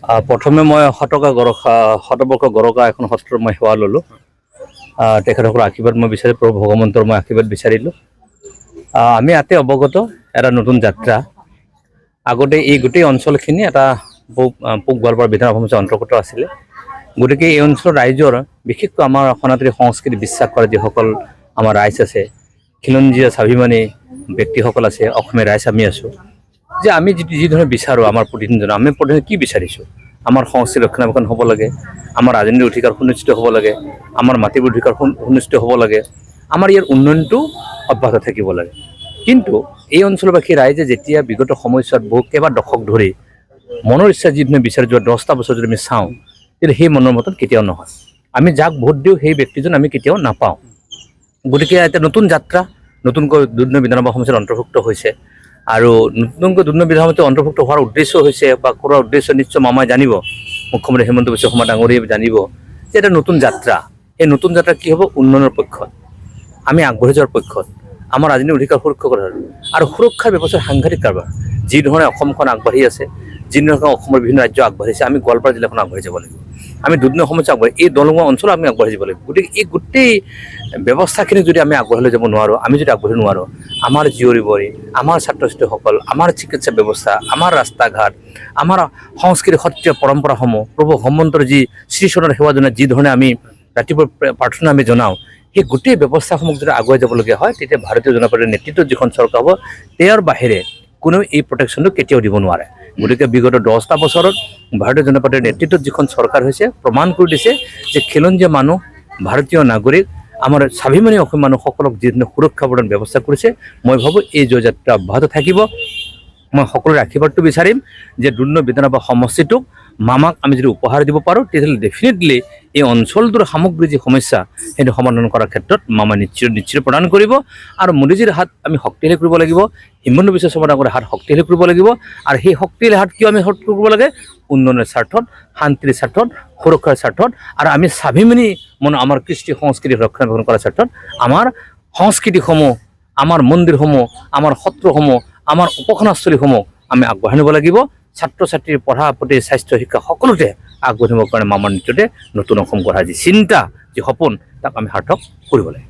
প্ৰথমে মই শতবৰ্ষ গৰকা এখন সত্ৰৰ মই সেৱা ল'লোঁ। তেখেতসকলৰ আশীৰ্বাদ মই বিচাৰি প্ৰভু ভগৱন্তৰ মই আশীৰ্বাদ বিচাৰিলোঁ। আমি ইয়াতে অৱগত এটা নতুন যাত্ৰা। আগতে এই গোটেই অঞ্চলখিনি এটা পূব গোৱালপাৰা বিধানসভা সমষ্টিৰ অন্তৰ্গত আছিলে। গতিকে এই অঞ্চলৰ ৰাইজৰ বিশেষকৈ আমাৰ সনাতনী সংস্কৃতি বিশ্বাস কৰা যিসকল আমাৰ ৰাইজ আছে, খিলঞ্জীয়া স্বাভিমানী ব্যক্তিসকল আছে, অসমীয়া ৰাইজ আমি আছোঁ, যে আমি যিধৰণে বিচাৰোঁ আমাৰ প্ৰতিনিধিজনে, আমি প্ৰথমে কি বিচাৰিছোঁ? আমাৰ সংস্কৃতি ৰক্ষণাবেক্ষণ হ'ব লাগে, আমাৰ ৰাজনৈতিক অধিকাৰ সুনিশ্চিত হ'ব লাগে, আমাৰ মাটিৰ অধিকাৰ সুনিশ্চিত হ'ব লাগে, আমাৰ ইয়াৰ উন্নয়নটো অব্যাহত থাকিব লাগে। কিন্তু এই অঞ্চলবাসী ৰাইজে যেতিয়া বিগত সময়ছোৱাত কেইবা দশক ধৰি মনৰ ইচ্ছা যিধৰণে বিচাৰি যোৱা 10টা বছৰ যদি আমি চাওঁ, তেতিয়া সেই মনৰ মতন কেতিয়াও নহয়। আমি যাক ভোট দিওঁ সেই ব্যক্তিজন আমি কেতিয়াও নাপাওঁ। গতিকে এতিয়া নতুন যাত্ৰা, নতুনকৈ দুধনৈ বিধানসভা সমষ্টিত অন্তৰ্ভুক্ত হৈছে। আৰু নতুনকৈ দুধনৈ বিধানসভা সমষ্টিত অন্তৰ্ভুক্ত হোৱাৰ উদ্দেশ্য হৈছে বা কৰাৰ উদ্দেশ্য নিশ্চয় মামাই জানিব, মুখ্যমন্ত্ৰী হিমন্ত বিশ্ব শৰ্মা ডাঙৰীয়াই জানিব যে এটা নতুন যাত্ৰা। এই নতুন যাত্ৰা কি হ'ব? উন্নয়নৰ পক্ষত, আমি আগবাঢ়ি যোৱাৰ পক্ষত, আমাৰ ৰাজনৈতিক অধিকাৰ সুৰক্ষা কৰাৰ আৰু সুৰক্ষাৰ ব্যৱস্থাৰ সাংঘাতিক কাৰবাৰ। যিধৰণে অসমখন আগবাঢ়ি আছে, যিধৰণে অসমৰ বিভিন্ন ৰাজ্য আগবাঢ়িছে, আমি গোৱালপাৰা জিলাখন আগবাঢ়ি যাব লাগিব। আমি দুধনৈ সমষ্টি আগবাঢ়ি এই দলঙৰ অঞ্চলত আমি আগবাঢ়ি যাব লাগিব। গতিকে এই গোটেই ব্যৱস্থাখিনি যদি আমি আগবঢ়াই লৈ যাব নোৱাৰোঁ, আমি যদি আগবাঢ়ি নোৱাৰোঁ, আমাৰ জীয়ৰী বোৱাৰী, আমাৰ ছাত্ৰ ছাত্ৰীসকল, আমাৰ চিকিৎসা ব্যৱস্থা, আমাৰ ৰাস্তা ঘাট, আমাৰ সংস্কৃতি সত্ৰীয় পৰম্পৰাসমূহ, প্ৰভু হনুমন্তৰ যি শ্ৰীচৰণৰ সেৱা জনাই যিধৰণে আমি ৰাতিপুৱা প্ৰাৰ্থনা আমি জনাওঁ, সেই গোটেই ব্যৱস্থাসমূহ যদি আগুৱাই যাবলগীয়া হয়, তেতিয়া ভাৰতীয় জনতা পাৰ্টীৰ নেতৃত্বত যিখন চৰকাৰ হ'ব, তেওঁৰ বাহিৰে কোনেও এই প্ৰটেকশ্যনটো কেতিয়াও দিব নোৱাৰে। গতিকে বিগত 10টা বছৰত ভাৰতীয় জনতা পাৰ্টীৰ নেতৃত্বত যিখন চৰকাৰ হৈছে, প্ৰমাণ কৰি দিছে যে খিলঞ্জীয়া মানুহ, ভাৰতীয় নাগৰিক, আমাৰ স্বাভিমানী অসমীয়া মানুহসকলক যিধৰণে সুৰক্ষা প্ৰদান ব্যৱস্থা কৰিছে, মই ভাবোঁ এই জয়যাত্ৰা অব্যাহত থাকিব। মই সকলোৰে আশীৰ্বাদটো বিচাৰিম যে দুধনৈ বিধানসভা সমষ্টিটোক মামাক আমি যদি উপহাৰ দিব পাৰোঁ, তেতিয়াহ'লে ডেফিনেটলি এই অঞ্চলটোৰ সামগ্ৰিক যি সমস্যা সেইটো সমাধান কৰাৰ ক্ষেত্ৰত মামা নিশ্চিত প্ৰদান কৰিব। আৰু মোদীজীৰ হাত আমি শক্তিশালী কৰিব লাগিব, হিমন্ত বিশ্ব শৰ্মা ডাঙৰীয়াৰ হাত শক্তিশালী কৰিব লাগিব। আৰু সেই শক্তিশালী হাত কিয় আমি শক্তি কৰিব লাগে? উন্নয়নৰ স্বাৰ্থত, শান্তিৰ স্বাৰ্থত, সুৰক্ষাৰ স্বাৰ্থত, আৰু আমি স্বাভিমানী আমাৰ কৃষ্টি সংস্কৃতি ৰক্ষণাবেক্ষণ কৰাৰ স্বাৰ্থত আমাৰ সংস্কৃতিসমূহ, আমাৰ মন্দিৰসমূহ, আমাৰ সত্ৰসমূহ, আমাৰ উপাসনাস্থলীসমূহ আমি আগবঢ়াই নিব লাগিব। ছাত্ৰ ছাত্ৰীৰ পঢ়া প্ৰতি, স্বাস্থ্য, শিক্ষা সকলোতে আগবাঢ়িবৰ কাৰণে মামাৰ নেতৃত্বতে নতুন অসম গঢ়াৰ যি চিন্তা, যি সপোন, তাক আমি সাৰ্থক কৰিব লাগে।